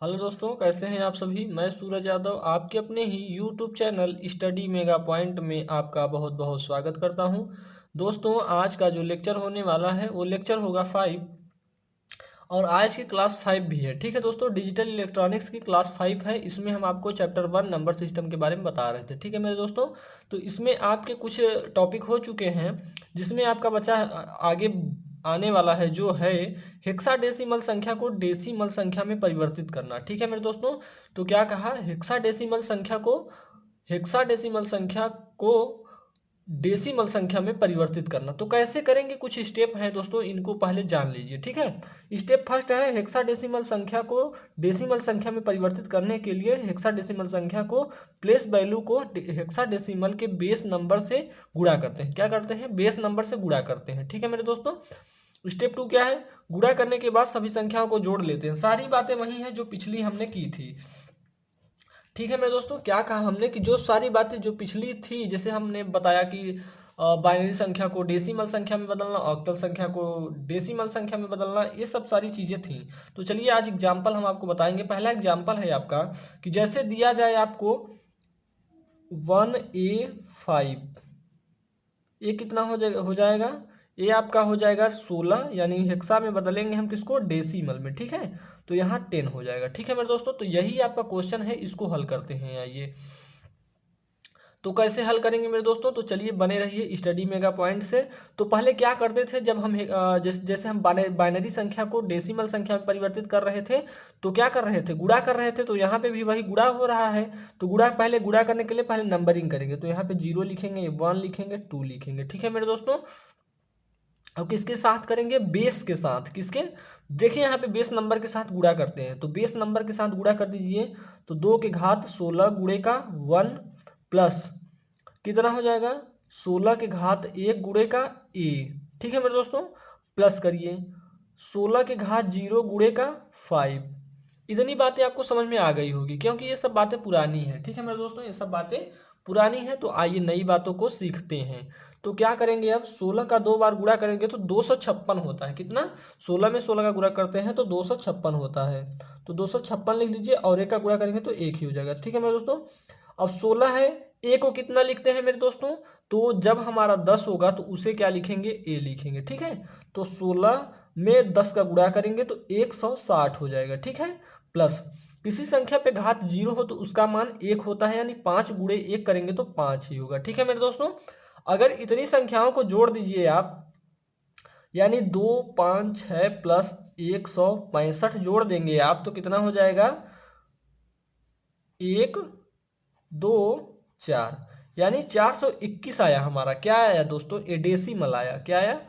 Hello दोस्तों, कैसे हैं आप सभी। मैं सूरज यादव आपके अपने ही YouTube channel study mega point में आपका बहुत बहुत स्वागत करता हूं। दोस्तों, आज का जो लेक्चर होने वाला है वो लेक्चर होगा 5। और आज की क्लास 5 भी है। ठीक है दोस्तों, डिजिटल इलेक्ट्रॉनिक्स की क्लास 5 है। इसमें हम आपको चैप्टर 1 नंबर सिस्टम के बारे में बता रहे थे। ठीक है मेरे दोस्तों, तो इसमें आपके कुछ टॉपिक हो चुके हैं जिसमें आपका बच्चा आगे आने वाला है, जो है हेक्साडेसिमल संख्या को डेसिमल संख्या में परिवर्तित करना। ठीक है मेरे दोस्तों, तो क्या कहा, हेक्साडेसिमल संख्या को डेसिमल संख्या में परिवर्तित करना। तो कैसे करेंगे, कुछ स्टेप हैं दोस्तों, इनको पहले जान लीजिए। ठीक है, स्टेप फर्स्ट है हेक्साडेसिमल संख्या को डेसिमल संख्या में परिवर्तित करने के लिए हेक्साडेसिमल संख्या को प्लेस वैल्यू को हेक्साडेसिमल के बेस नंबर से गुणा करते हैं। क्या करते हैं, बेस नंबर से गुणा करते हैं। ठीक है मेरे दोस्तों, स्टेप 2 क्या है, गुणा करने के बाद सभी संख्याओं को जोड़ लेते हैं। सारी बातें वही हैं जो पिछली हमने की थी। ठीक है मेरे दोस्तों, क्या कहा हमने कि जो सारी बातें जो पिछली थी, जैसे हमने बताया कि बाइनरी संख्या को डेसिमल संख्या में बदलना, ऑक्टल संख्या को डेसिमल संख्या में बदलना, ये सब सारी चीजें थी। तो चलिए आज एग्जाम्पल हम आपको बताएंगे। पहला एग्जाम्पल है आपका कि जैसे दिया जाए आपको 1A5, ये कितना हो जाएगा, ये आपका हो जाएगा 16, यानी हेक्सा में बदलेंगे हम किसको, डेसिमल में। ठीक है, तो यहाँ 10 हो जाएगा। ठीक है मेरे दोस्तों, तो यही आपका क्वेश्चन है, इसको हल करते हैं। आइए, तो कैसे हल करेंगे मेरे दोस्तों, तो चलिए बने रहिए स्टडी मेगा पॉइंट से। तो पहले क्या करते थे, जब हम जैसे हम बाइनरी संख्या को डेसिमल संख्या में परिवर्तित कर रहे थे, तो क्या कर रहे थे, गुणा कर रहे थे। तो यहाँ पे भी वही गुणा हो रहा है। तो पहले गुणा करने के लिए पहले नंबरिंग करेंगे। तो यहाँ पे 0 लिखेंगे, 1 लिखेंगे, 2 लिखेंगे। ठीक है मेरे दोस्तों, अब किसके साथ करेंगे, बेस के साथ। किसके, देखिए यहाँ पे बेस नंबर के साथ गुणा करते हैं। तो बेस नंबर के साथ गुणा कर दीजिए। तो 2 के घात 16 गुणे का 1 प्लस कितना हो जाएगा, 16 के घात 1 गुणे का ए। ठीक है मेरे दोस्तों, प्लस करिए 16 के घात 0 गुणे का 5। इतनी बातें आपको समझ में आ गई होगी, क्योंकि ये सब बातें पुरानी हैं। ठीक है मेरे दोस्तों, ये सब बातें पुरानी हैं। तो आइए नई बातों को सीखते हैं। तो क्या करेंगे, अब 16 का 2 बार गुणा करेंगे तो 256 होता है। कितना, 16 में 16 का गुणा करते हैं तो 256 होता है। तो 256 लिख लीजिए, और एक का गुणा करेंगे तो एक ही हो जाएगा। ठीक है मेरे दोस्तों, अब 16 है, ए को कितना लिखते हैं मेरे दोस्तों, तो जब हमारा 10 होगा तो उसे क्या लिखेंगे, ए लिखेंगे। ठीक है, तो 16 में 10 का गुणा करेंगे तो 160 हो जाएगा। ठीक है, प्लस किसी संख्या पे घात 0 हो तो उसका मान 1 होता है, यानी 5 गुणे 1 करेंगे तो 5 ही होगा। ठीक है मेरे दोस्तों, अगर इतनी संख्याओं को जोड़ दीजिए आप, यानी 2 5 6 प्लस 165 जोड़ देंगे आप, तो कितना हो जाएगा, 1 2 4, यानी 421 आया हमारा। क्या आया दोस्तों, ये डेसिमल आया। क्या आया,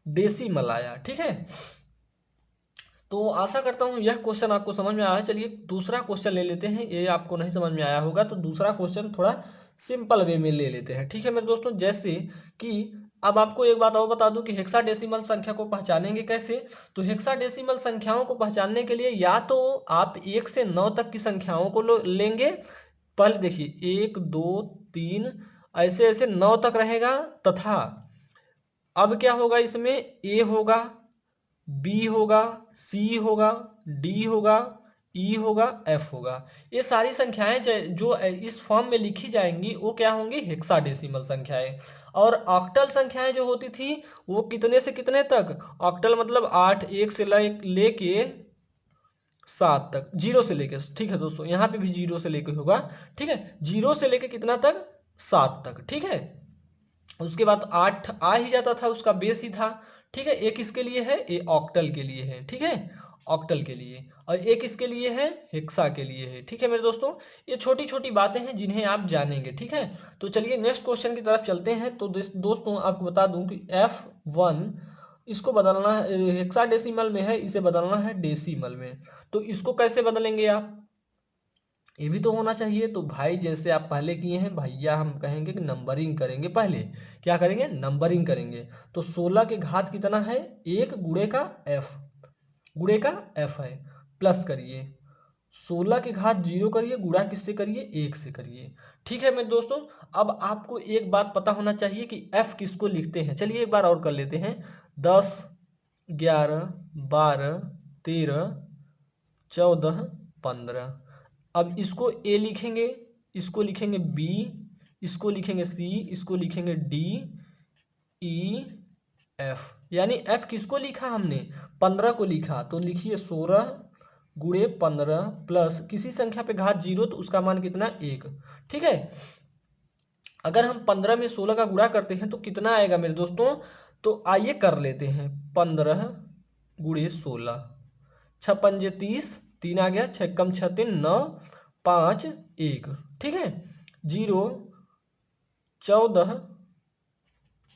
डेसिमल आया। ठीक है, तो आशा करता हूं यह क्वेश्चन आपको समझ में आया है। चलिए दूसरा क्वेश्चन ले लेते हैं। ये आपको नहीं समझ में आया होगा, तो दूसरा क्वेश्चन थोड़ा सिंपल वे में ले लेते हैं। ठीक है मेरे दोस्तों, जैसे कि अब आपको एक बात और बता दूं कि हेक्साडेसिमल संख्या को पहचानेंगे कैसे। तो हेक्साडेसिमल संख्याओं को पहचानने के लिए या तो आप 1 से 9 तक की संख्याओं को लेंगे। पहले देखिए 1 2 3 ऐसे ऐसे 9 तक रहेगा, तथा अब क्या होगा, इसमें ए होगा, बी होगा, सी होगा, डी होगा, ई होगा, एफ होगा। ये सारी संख्याएं जो इस फॉर्म में लिखी जाएंगी वो क्या होंगी, हेक्साडेसिमल संख्याएं। और ऑक्टल संख्याएं जो होती थी वो कितने से कितने तक, ऑक्टल मतलब 8, 1 से लेके 7 तक, 0 से लेके। ठीक है दोस्तों, यहाँ पे भी 0 से लेके होगा। ठीक है, 0 से लेके कितना तक, 7 तक। ठीक है, उसके बाद 8 आ ही जाता था, उसका बेस ही था। ठीक है, एक इसके लिए है, ये ऑक्टल के लिए है। ठीक है, ऑक्टल के लिए, और एक इसके लिए है, हेक्सा के लिए है। ठीक है मेरे दोस्तों, ये छोटी छोटी बातें हैं जिन्हें आप जानेंगे। ठीक है, तो चलिए नेक्स्ट क्वेश्चन की तरफ चलते हैं। तो दोस्तों आपको बता दूं कि F1 इसको बदलना है, हेक्साडेसिमल में है, इसे बदलना है डेसिमल में। तो इसको कैसे बदलेंगे आप, ये भी तो होना चाहिए। तो भाई जैसे आप पहले किए हैं भैया, हम कहेंगे कि नंबरिंग करेंगे। पहले क्या करेंगे, नंबरिंग करेंगे। तो 16 के घात कितना है, 1 गुणे का एफ, गुणे का एफ है, प्लस करिए 16 के घात 0 करिए, गुणा किससे करिए, 1 से करिए। ठीक है मेरे दोस्तों, अब आपको एक बात पता होना चाहिए कि एफ किसको लिखते हैं। चलिए एक बार और कर लेते हैं। 10 11 12 13 14 15। अब इसको ए लिखेंगे, इसको लिखेंगे बी, इसको लिखेंगे सी, इसको लिखेंगे डी, ई, एफ। यानी एफ किसको लिखा हमने, 15 को लिखा, तो लिखिए 16 गुणे 15 प्लस किसी संख्या पे घात 0 तो उसका मान कितना, 1। ठीक है, अगर हम 15 में 16 का गुणा करते हैं तो कितना आएगा मेरे दोस्तों, तो आइए कर लेते हैं। 15 गुणे 16, 6 पंजे 30, 3 आ गया, 6 कम 6 3 9, 5 1। ठीक है, 0 14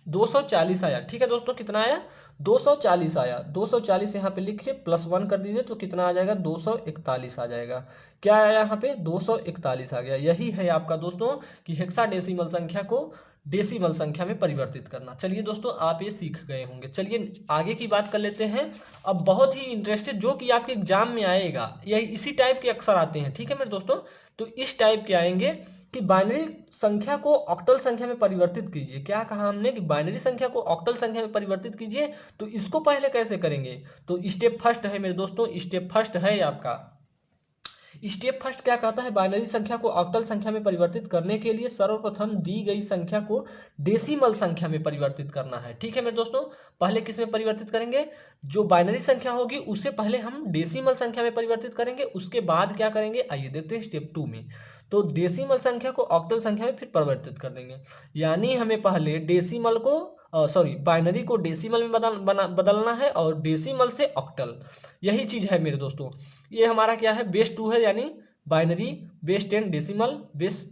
240 आया। ठीक है दोस्तों, कितना आया, 240 आया। 240 यहाँ पे लिखिए, +1 कर दीजिए तो कितना आ जाएगा, 241 आ जाएगा। क्या आया यहाँ पे, 241 आ गया। यही है आपका दोस्तों कि हेक्साडेसिमल संख्या को डेसिमल संख्या में परिवर्तित करना। चलिए दोस्तों, आप ये सीख गए होंगे। चलिए आगे की बात कर लेते हैं। अब बहुत ही इंटरेस्टेड, जो कि आपके एग्जाम में आएगा, यही इसी टाइप के अक्सर आते हैं। ठीक है मेरे दोस्तों, तो इस टाइप के आएंगे कि बाइनरी संख्या को ऑक्टल संख्या में परिवर्तित कीजिए। क्या कहा हमने कि बाइनरी संख्या को ऑक्टल संख्या में परिवर्तित कीजिए, तो इसको पहले कैसे करेंगे, तो स्टेप फर्स्ट है मेरे दोस्तों, स्टेप फर्स्ट है आपका। स्टेप फर्स्ट क्या कहता है, बाइनरी संख्या को ऑक्टल संख्या में परिवर्तित करने के लिए सर्वप्रथम दी गई संख्या को डेसिमल संख्या में परिवर्तित करना है। ठीक है मेरे दोस्तों, पहले किस में परिवर्तित करेंगे, जो बाइनरी संख्या होगी उससे पहले हम डेसिमल संख्या में परिवर्तित करेंगे, उसके बाद क्या करेंगे, आइए देखते हैं स्टेप 2 में। तो डेसिमल संख्या को ऑक्टल संख्या में फिर परिवर्तित कर देंगे। यानी हमें पहले डेसिमल को बाइनरी को डेसिमल में बदलना है और डेसिमल से ऑक्टल। यही चीज है मेरे दोस्तों। ये हमारा क्या है, बेस 2 है, यानी बाइनरी, बेस 10 डेसिमल, बेस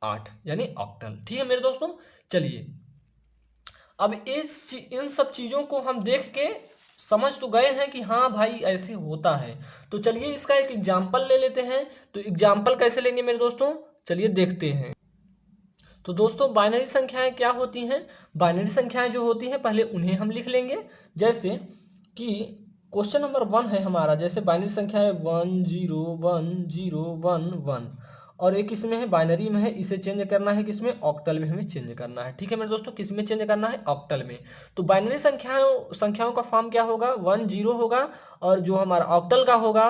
8 यानी ऑक्टल। ठीक है मेरे दोस्तों, चलिए अब इन सब चीजों को हम देख के समझ तो गए हैं कि हाँ भाई ऐसे होता है। तो चलिए इसका एक एग्जाम्पल ले लेते हैं। तो एग्जाम्पल कैसे लेंगे मेरे दोस्तों, चलिए देखते हैं। तो दोस्तों बाइनरी संख्याएं क्या होती हैं, बाइनरी संख्याएं जो होती हैं पहले उन्हें हम लिख लेंगे। जैसे कि क्वेश्चन नंबर 1 है हमारा, जैसे बाइनरी संख्या है 1 0 1 0 1 1, और एक इसमें है बाइनरी में है, इसे चेंज करना है किसमें, ऑक्टल में हमें चेंज करना है। ठीक है मेरे दोस्तों, किसमें चेंज करना है, ऑक्टल में। तो बाइनरी संख्याओं का फॉर्म क्या होगा, 1 0 होगा, और जो हमारा ऑक्टल का होगा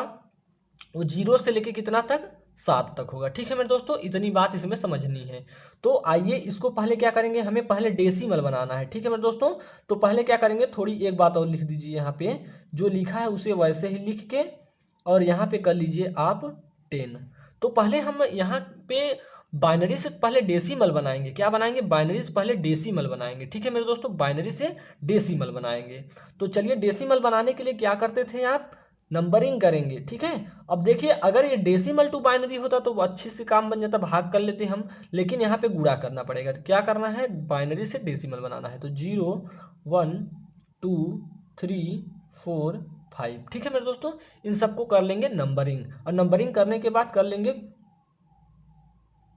वो 0 से लेके कितना तक, 7 तक होगा। ठीक है मेरे दोस्तों, इतनी बात इसमें समझनी है। तो आइए इसको पहले क्या करेंगे, हमें पहले डेसिमल बनाना है। ठीक है मेरे दोस्तों, तो पहले क्या करेंगे, थोड़ी एक बात और लिख दीजिए यहाँ पे, जो लिखा है उसे वैसे ही लिख के और यहाँ पे कर लीजिए आप 10। तो पहले हम यहाँ पे बाइनरी से पहले डेसिमल बनाएंगे। क्या बनाएंगे, बाइनरी से पहले डेसिमल बनाएंगे। ठीक है मेरे दोस्तों, बाइनरी से डेसिमल बनाएंगे। तो चलिए डेसिमल बनाने के लिए क्या करते थे आप, नंबरिंग करेंगे। ठीक है, अब देखिए अगर ये डेसिमल टू बाइनरी होता तो अच्छे से काम बन जाता, भाग कर लेते हम, लेकिन यहाँ पे गुणा करना पड़ेगा। क्या करना है, बाइनरी से डेसिमल बनाना है। तो 0 1 2 3 4 5। ठीक है मेरे दोस्तों, इन सबको कर लेंगे नंबरिंग, और नंबरिंग करने के बाद कर लेंगे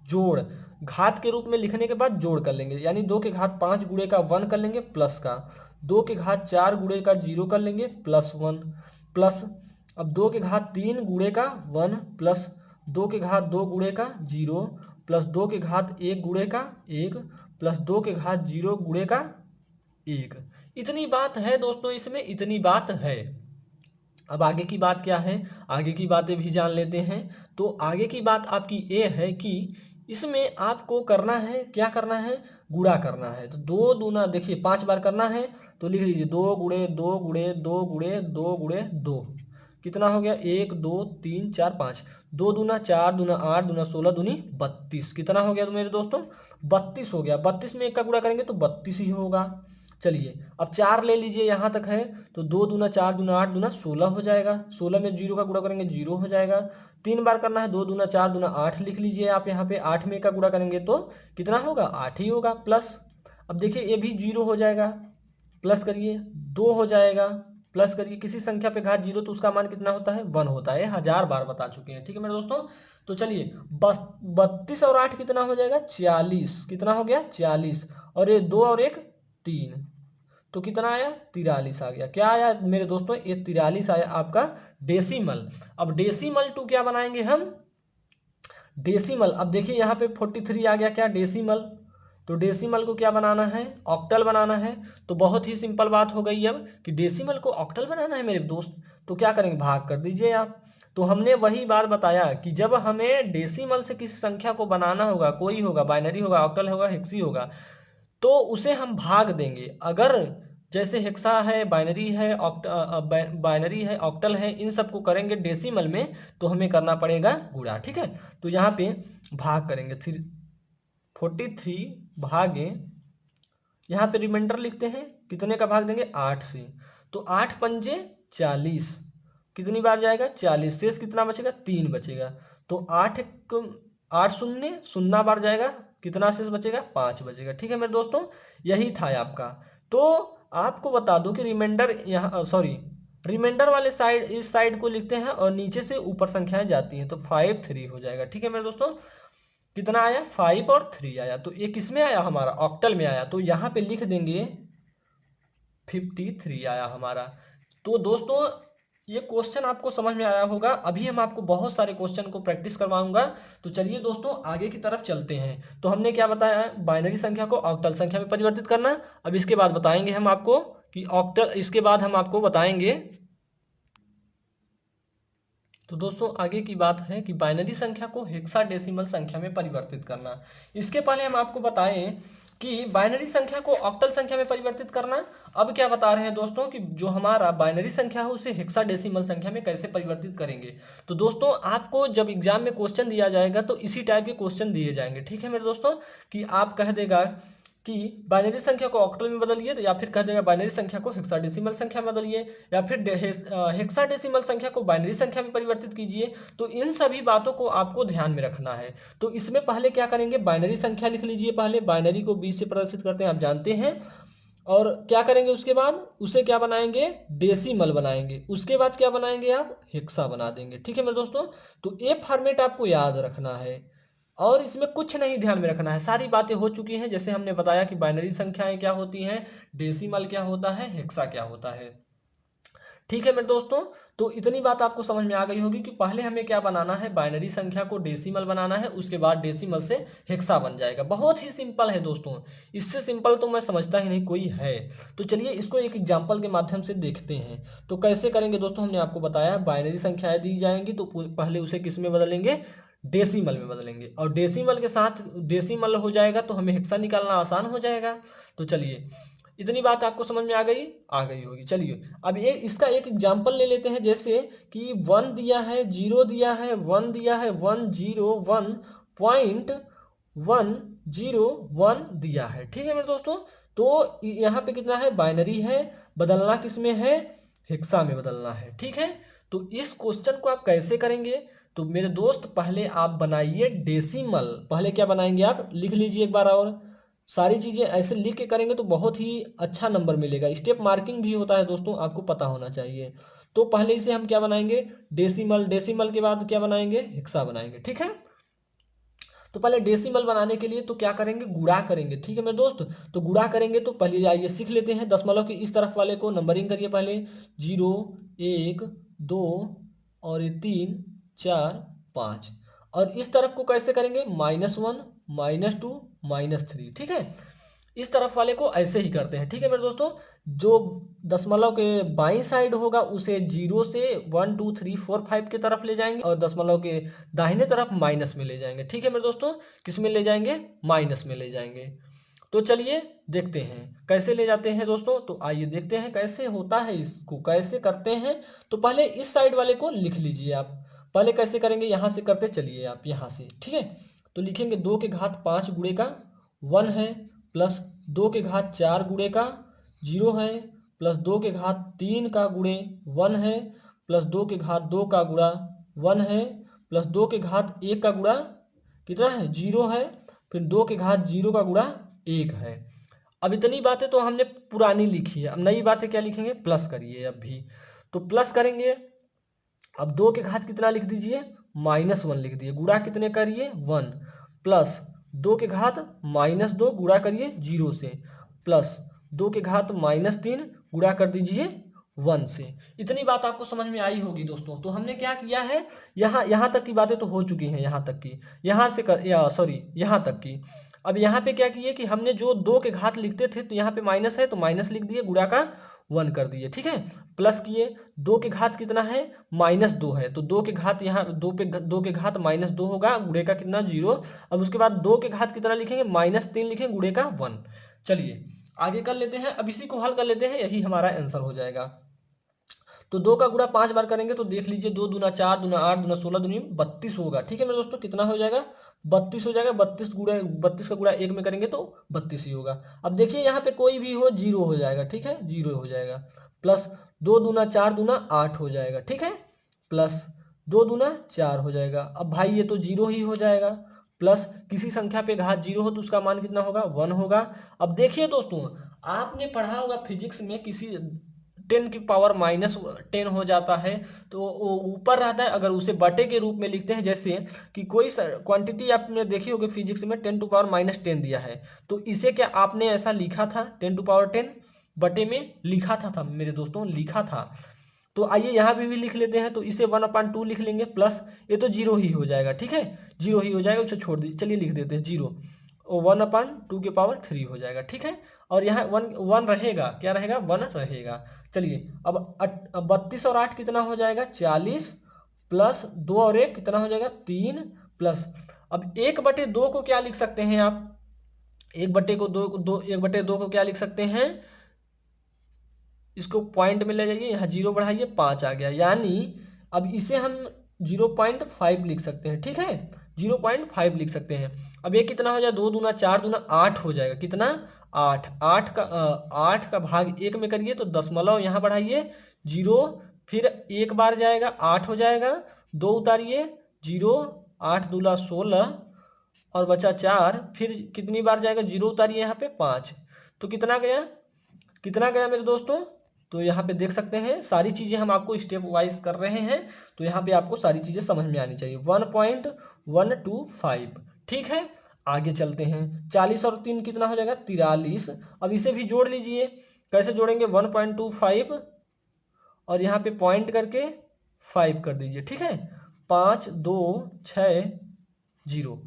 जोड़, घात के रूप में लिखने के बाद जोड़ कर लेंगे। यानी 2 के घात 5 गुणे का 1 कर लेंगे प्लस का, 2 के घात 4 गुणे का 0 कर लेंगे प्लस 1, प्लस अब 2 के घात 3 गुणे का 1 प्लस 2 के घात 2 गुणे का 0 प्लस 2 के घात 1 गुणे का 1 प्लस 2 के घात 0 गुणे का 1। इतनी बात है दोस्तों, इसमें इतनी बात है। अब आगे की बात क्या है, आगे की बातें भी जान लेते हैं। तो आगे की बात आपकी ये है कि इसमें आपको करना है, क्या करना है, गुणा करना है। तो 2 दूना देखिए 5 बार करना है, तो लिख लीजिए 2 गुणे 2 गुणे 2 गुणे 2 गुणे 2, कितना हो गया, 1 2 3 4 5, 2 दूना 4 दूना 8 दूना 16 दूनी 32, कितना हो गया तो मेरे दोस्तों, 32 हो गया। 32 में 1 का गुणा करेंगे तो 32 ही होगा। चलिए अब 4 ले लीजिए, यहाँ तक है, तो 2 दूना 4 दूना 8 दूना 16 हो जाएगा। 16 में 0 का गुणा करेंगे 0 हो जाएगा। 3 बार करना है, 2 दूना 4 दूना 8 लिख लीजिए आप यहाँ पे। 8 में 1 का गुणा करेंगे तो कितना होगा, 8 ही होगा। प्लस अब देखिए ये भी 0 हो जाएगा, प्लस करिए 2 हो जाएगा, प्लस करिए किसी संख्या पे घात 0 तो उसका मान कितना होता है, 1 होता है। 1000 बार बता चुके हैं। ठीक है मेरे दोस्तों, तो चलिए बस 32 और 8 कितना हो जाएगा, 40, कितना हो गया 40, और ये 2 और 1 3, तो कितना आया, 43 आ गया। क्या आया मेरे दोस्तों, ये 43 आया आपका डेसिमल। अब डेसिमल टू क्या बनाएंगे हम, डेसिमल। अब देखिए यहाँ पे 43 आ गया, क्या डेसिमल, तो डेसिमल को क्या बनाना है, ऑक्टल बनाना है। तो बहुत ही सिंपल बात हो गई अब कि डेसिमल को ऑक्टल बनाना है मेरे दोस्त। तो क्या करेंगे, भाग कर दीजिए आप। तो हमने वही बात बताया कि जब हमें डेसिमल से किसी संख्या को बनाना होगा, कोई होगा, बाइनरी होगा, ऑक्टल होगा, हेक्सी होगा, तो उसे हम भाग देंगे। अगर जैसे हेक्सा है, बाइनरी है, बाइनरी है, ऑक्टल है, इन सबको करेंगे डेसिमल में तो हमें करना पड़ेगा गुणा। ठीक है, तो यहाँ पे भाग करेंगे 43 भागे, यहाँ पे रिमाइंडर लिखते हैं, कितने का भाग देंगे 8 से, तो 8 पंजे 40, कितनी बार जाएगा 40, शेष कितना बचेगा 3 बचेगा, तो 8 शून्य शून्य बार जाएगा, कितना शेष बचेगा 5 बचेगा। ठीक है मेरे दोस्तों, यही था आपका। तो आपको बता दूं कि रिमाइंडर यहाँ सॉरी रिमाइंडर वाले साइड, इस साइड को लिखते हैं और नीचे से ऊपर संख्याएं जाती हैं, तो 5 3 हो जाएगा। ठीक है मेरे दोस्तों, कितना आया 5 और 3 आया, तो ये किस में आया हमारा ऑक्टल में आया, तो यहाँ पे लिख देंगे 53 आया हमारा। तो दोस्तों ये क्वेश्चन आपको समझ में आया होगा। अभी हम आपको बहुत सारे क्वेश्चन को प्रैक्टिस करवाऊंगा। तो चलिए दोस्तों आगे की तरफ चलते हैं। तो हमने क्या बताया, बाइनरी संख्या को ऑक्टल संख्या में परिवर्तित करना। अब इसके बाद बताएंगे हम आपको कि ऑक्टल, इसके बाद हम आपको बताएंगे, तो दोस्तों आगे की बात है कि बाइनरी संख्या को हेक्साडेसिमल संख्या में परिवर्तित करना। इसके पहले हम आपको बताएं कि बाइनरी संख्या को ऑक्टल संख्या में परिवर्तित करना। अब क्या बता रहे हैं दोस्तों कि जो हमारा बाइनरी संख्या है उसे हेक्साडेसिमल संख्या में कैसे परिवर्तित करेंगे। तो दोस्तों आपको जब एग्जाम में क्वेश्चन दिया जाएगा तो इसी टाइप के क्वेश्चन दिए जाएंगे। ठीक है मेरे दोस्तों, कि आप कह देगा कि बाइनरी संख्या को ऑक्टल में बदलिए, तो या फिर कह देगा बाइनरी संख्या को हेक्साडेसिमल संख्या में बदलिए, या फिर हेक्साडेसिमल संख्या को बाइनरी संख्या में परिवर्तित कीजिए। तो इन सभी बातों को आपको ध्यान में रखना है। तो इसमें पहले क्या करेंगे, बाइनरी संख्या लिख लीजिए। पहले बाइनरी को 20 से प्रदर्शित करते हैं, आप जानते हैं। और क्या करेंगे उसके बाद, उसे क्या बनाएंगे, डेसिमल बनाएंगे। उसके बाद क्या बनाएंगे, आप हेक्सा बना देंगे। ठीक है मेरे दोस्तों, तो ये फॉर्मेट आपको याद रखना है और इसमें कुछ नहीं ध्यान में रखना है, सारी बातें हो चुकी हैं। जैसे हमने बताया कि बाइनरी संख्याएं क्या होती हैं, डेसिमल क्या होता है, हेक्सा क्या होता है। ठीक है मेरे दोस्तों, तो इतनी बात आपको समझ में आ गई होगी कि पहले हमें क्या बनाना है, बाइनरी संख्या को डेसिमल बनाना है, उसके बाद डेसिमल से हेक्सा बन जाएगा। बहुत ही सिंपल है दोस्तों, इससे सिंपल तो मैं समझता ही नहीं कोई है। तो चलिए इसको एक एग्जाम्पल के माध्यम से देखते हैं। तो कैसे करेंगे दोस्तों, हमने आपको बताया बाइनरी संख्याएं दी जाएंगी तो पहले उसे किस में बदलेंगे, डेसिमल में बदलेंगे, और डेसिमल के साथ डेसिमल हो जाएगा तो हमें हेक्सा निकालना आसान हो जाएगा। तो चलिए इतनी बात आपको समझ में आ गई होगी। चलिए अब ये इसका एक एग्जांपल ले लेते हैं, जैसे कि 1 दिया है, 0 दिया है, 1 दिया है, 101.101 दिया है। ठीक है मेरे दोस्तों, तो यहाँ पे कितना है, बाइनरी है, बदलना किस में है, हेक्सा में बदलना है। ठीक है, तो इस क्वेश्चन को आप कैसे करेंगे, तो मेरे दोस्त पहले आप बनाइए डेसिमल। पहले क्या बनाएंगे, आप लिख लीजिए एक बार, और सारी चीजें ऐसे लिख के करेंगे तो बहुत ही अच्छा नंबर मिलेगा। स्टेप मार्किंग भी होता है दोस्तों, आपको पता होना चाहिए। तो पहले इसे हम क्या बनाएंगे, डेसिमल, डेसिमल के बाद क्या बनाएंगे, हेक्सा बनाएंगे। ठीक है, तो पहले डेसिमल बनाने के लिए तो क्या करेंगे, गुणा करेंगे। ठीक है मेरे दोस्त, तो गुणा करेंगे तो पहले आइए सीख लेते हैं। दशमलव की इस तरफ वाले को नंबरिंग करिए पहले, 0 1 2 और ये 3 4 5, और इस तरफ को कैसे करेंगे, -1 -2 -3। ठीक है, इस तरफ वाले को ऐसे ही करते हैं। ठीक है मेरे दोस्तों, जो दशमलव के बाईं साइड होगा उसे 0 से 1 2 3 4 5 की तरफ ले जाएंगे, और दशमलव के दाहिने तरफ माइनस में ले जाएंगे। ठीक है मेरे दोस्तों, किस में ले जाएंगे, माइनस में ले जाएंगे। तो चलिए देखते हैं कैसे ले जाते हैं दोस्तों। तो आइए देखते हैं कैसे होता है, इसको कैसे करते हैं। तो पहले इस साइड वाले को लिख लीजिए आप। पहले कैसे करेंगे, यहां से करते चलिए आप, यहां से। ठीक है, तो लिखेंगे 2 के घात 5 गुणे का 1 है, प्लस 2 के घात 4 गुणे का 0 है, प्लस 2 के घात 3 का गुणे 1 है, प्लस 2 के घात 2 का गुणा 1 है, प्लस 2 के घात 1 का गुणा कितना है, 0 है, फिर 2 के घात 0 का गुणा 1 है। अब इतनी बातें तो हमने पुरानी लिखी है, अब नई बातें क्या लिखेंगे, प्लस करिए अब भी। तो प्लस करेंगे, अब 2 के घात कितना लिख दीजिए, -1 लिख दिए, गुणा कितने करिए 1, प्लस 2 के घात -2 गुणा करिए 0 से, प्लस 2 के घात -3 गुणा कर दीजिए 1 से। इतनी बात आपको समझ में आई होगी दोस्तों। तो हमने क्या किया है, यहाँ तक की बातें तो हो चुकी हैं, यहाँ तक की, यहाँ से कर या सॉरी यहाँ तक की। अब यहाँ पे क्या किए कि हमने जो 2 के घात लिखते थे तो यहाँ पे माइनस है तो माइनस लिख दिए, गुणा का 1 कर दिए, ठीक है। प्लस किए, 2 के घात कितना है, -2 है, तो 2 के घात यहाँ 2 के घात -2 होगा, गुणे का कितना 0। अब उसके बाद 2 के घात कितना लिखेंगे, -3 लिखेंगे, गुणे का 1। चलिए आगे कर लेते हैं, अब इसी को हल कर लेते हैं, यही हमारा आंसर हो जाएगा। तो 2 का गुणा 5 बार करेंगे तो देख लीजिए, 2 दूना 4, दूना 8, दूना 16, दूनी 32 होगा, ठीक है मेरे दोस्तों। कितना हो जाएगा, 32 हो जाएगा। 32 का गुणा 1 में करेंगे तो 32 ही होगा। अब देखिए यहाँ पे कोई भी हो, 0 हो जाएगा, ठीक है, 0 हो जाएगा। प्लस 2 दूना 4, दूना 8 हो जाएगा, ठीक है। प्लस 2 दूना 4 हो जाएगा। अब भाई ये तो 0 ही हो जाएगा। प्लस किसी संख्या पे घात 0 हो तो उसका मान कितना होगा, 1 होगा। अब देखिए दोस्तों, आपने पढ़ा होगा फिजिक्स में, किसी 10 की पावर -10 हो जाता है तो वो ऊपर रहता है, अगर उसे बटे के रूप में लिखते हैं, जैसे कि कोई क्वांटिटी आपने देखी होगी फिजिक्स में 10 टू पावर -10 दिया है, तो इसे क्या आपने ऐसा लिखा था, 10 टू पावर 10 बटे में लिखा था मेरे दोस्तों, लिखा था। तो आइए यहाँ भी लिख लेते हैं, तो इसे 1/2 लिख लेंगे, प्लस ये तो 0 ही हो जाएगा, ठीक है, 0 ही हो जाएगा, उसे छोड़ दीजिए। चलिए लिख देते हैं 0, 1/2 के पावर 3 हो जाएगा, ठीक है। और यहाँ 1 रहेगा, क्या रहेगा, 1 रहेगा। चलिए अब 32 और 8 कितना हो जाएगा, 40, प्लस 2 और 1 कितना हो जाएगा, 3, प्लस अब 1/2 को क्या लिख सकते हैं आप, 1/2 को क्या लिख सकते हैं, इसको पॉइंट में ले जाइए, यहाँ 0 बढ़ाइए, 5 आ गया, यानी अब इसे हम 0.5 लिख सकते हैं, ठीक है, 0.5 लिख सकते हैं। अब ये कितना हो जाए, 2 दूना 4, दूना 8 हो जाएगा, कितना, 8। 8 का भाग 1 में करिए तो दशमलव यहाँ बढ़ाइए, 0, फिर एक बार जाएगा, 8 हो जाएगा, 2 उतारिए, 0, 8 दूला 16 और बचा 4, फिर कितनी बार जाएगा, 0 उतारिए यहाँ पे 5, तो कितना गया, कितना गया मेरे दोस्तों। तो यहाँ पे देख सकते हैं, सारी चीजें हम आपको स्टेप वाइज कर रहे हैं, तो यहाँ पे आपको सारी चीजें समझ में आनी चाहिए। 1.125, ठीक है। आगे चलते हैं, 40 और 3 कितना हो जाएगा, 43। अब इसे भी जोड़ लीजिए, कैसे जोड़ेंगे, 1.25 और यहाँ पे पॉइंट करके 5 कर दीजिए, ठीक है, 5 2 6 0।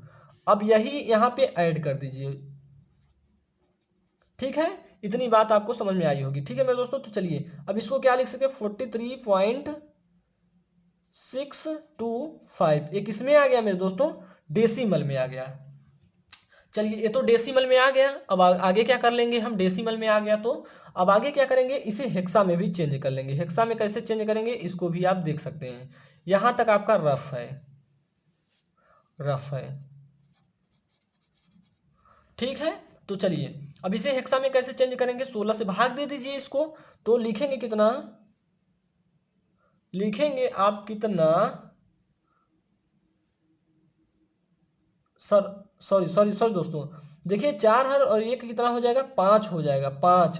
अब यही यहाँ पे ऐड कर दीजिए, ठीक है। इतनी बात आपको समझ में आई होगी, ठीक है मेरे दोस्तों। तो चलिए अब इसको क्या लिख सकते हैं, 43.625, ये किसमें आ गया मेरे दोस्तों, डेसिमल में आ गया। चलिए ये तो डेसिमल में आ गया, अब आगे क्या कर लेंगे हम, डेसिमल में आ गया तो अब आगे क्या करेंगे, इसे हेक्सा में भी चेंज कर लेंगे। हेक्सा में कैसे चेंज करेंगे, इसको भी आप देख सकते हैं, यहां तक आपका रफ है, रफ है, ठीक है। तो चलिए अब इसे हेक्सा में कैसे चेंज करेंगे, 16 से भाग दे दीजिए इसको, तो लिखेंगे कितना, लिखेंगे आप कितना, सर सॉरी सॉरी सॉरी दोस्तों, देखिए 4 हर और 1 कितना हो जाएगा, 5 हो जाएगा, 5,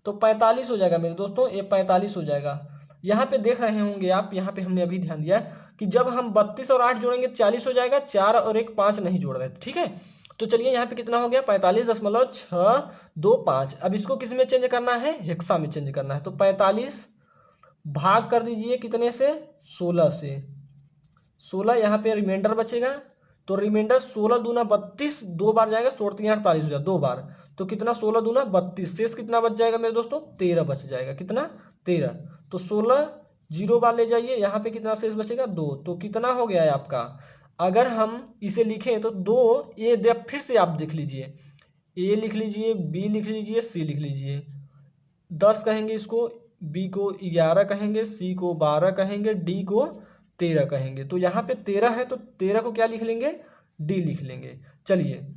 तो 45 हो जाएगा मेरे दोस्तों, ये 45 हो जाएगा। यहाँ पे देख रहे होंगे आप, यहाँ पे हमने अभी ध्यान दिया कि जब हम 32 और 8 जोड़ेंगे 40 हो जाएगा, 4 और 1 5 नहीं जोड़ रहे, ठीक है। तो चलिए यहाँ पे कितना हो गया, 45.625। अब इसको किस में चेंज करना है, हेक्सा में चेंज करना है, तो 45 भाग कर दीजिए कितने से, 16 से, 16 यहाँ पे रिमाइंडर बचेगा, तो रिमाइंडर 16 दूना 32, 2 बार जाएगा, 16 3 48 हो जाएगा, 2 बार, तो कितना, 16 दूना 32, शेष कितना बच जाएगा मेरे दोस्तों, 13 बच जाएगा, कितना, 13। तो 16 0 बार ले जाइए, यहाँ पे कितना शेष बचेगा, 2, तो कितना हो गया है आपका। अगर हम इसे लिखें तो 2, ये फिर से आप देख लीजिए, ए लिख लीजिए, बी लिख लीजिए, सी लिख लीजिए, 10 कहेंगे इसको, बी को 11 कहेंगे, सी को 12 कहेंगे, डी को 13 कहेंगे। तो यहाँ पे 13 है तो 13 को क्या लिख लेंगे, डी लिख लेंगे। चलिए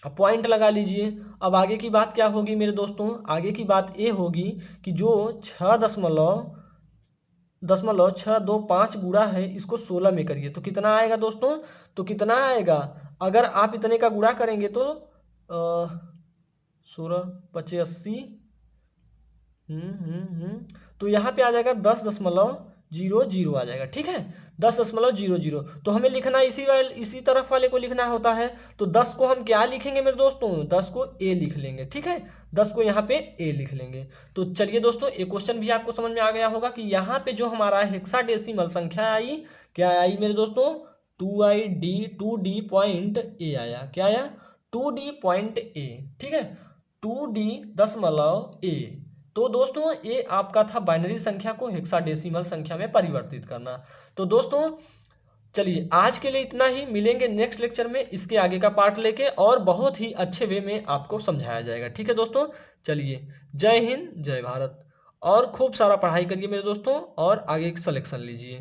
अब पॉइंट लगा लीजिए। अब आगे की बात क्या होगी मेरे दोस्तों, आगे की बात ये होगी कि जो 6.625 गुणा है, इसको 16 में करिए तो कितना आएगा दोस्तों, तो कितना आएगा, अगर आप इतने का गुणा करेंगे तो 16 पचे 80, तो यहाँ पे आ जाएगा 10.00 आ जाएगा, ठीक है, 10.00। तो हमें लिखना इसी तरफ वाले को लिखना होता है, तो 10 को हम क्या लिखेंगे मेरे दोस्तों, 10 को ए लिख लेंगे, ठीक है, 10 को यहाँ पे ए लिख लेंगे। तो चलिए दोस्तों, एक क्वेश्चन भी आपको समझ में आ गया होगा कि यहाँ पे जो हमारा हेक्साडेसिमल संख्या आई, क्या आई मेरे दोस्तों, 2D आया, क्या आया, 2D पॉइंट ए, ठीक है, 2D दशमलव ए, तो दोस्तों ये आपका था बाइनरी संख्या को हेक्साडेसिमल संख्या में परिवर्तित करना। तो दोस्तों चलिए आज के लिए इतना ही, मिलेंगे नेक्स्ट लेक्चर में इसके आगे का पार्ट लेके और बहुत ही अच्छे वे में आपको समझाया जाएगा। ठीक है दोस्तों, चलिए जय हिंद जय भारत, और खूब सारा पढ़ाई करिए मेरे दोस्तों और आगे सिलेक्शन लीजिए।